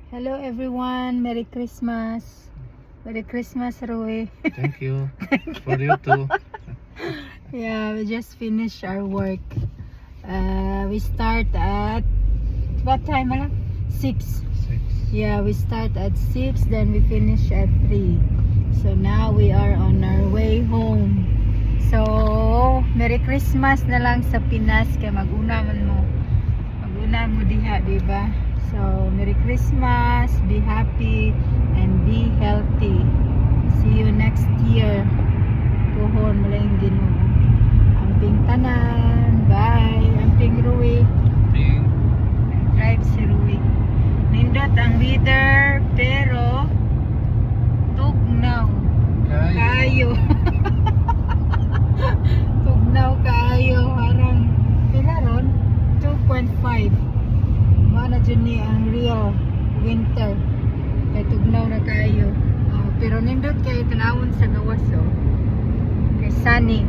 Hello everyone, Merry Christmas. Merry Christmas, Roy. Thank you. For you too. Yeah, we just finished our work. We start at what time? 6. 6. Yeah, we start at 6, then we finish at 3. So now we are on our way home. So, Merry Christmas na lang sa Pinas kay mag-una man mo. Mag-una mo diha, diba? So, Merry Christmas, be happy, and be healthy. See you next year. Puhon, malayong Ginoo. Amping tanan. Bye. Amping Rui. Drive si Rui. Nindot ang weather, pero tugnaw. Kayo. Tugnaw kayo. Harang, pila ron? 2.5. Mana dyan ni ang real winter. Kay tugnaw na kayo. Pero nindot kayo tanawon sa gawas, oh. Kay sunny.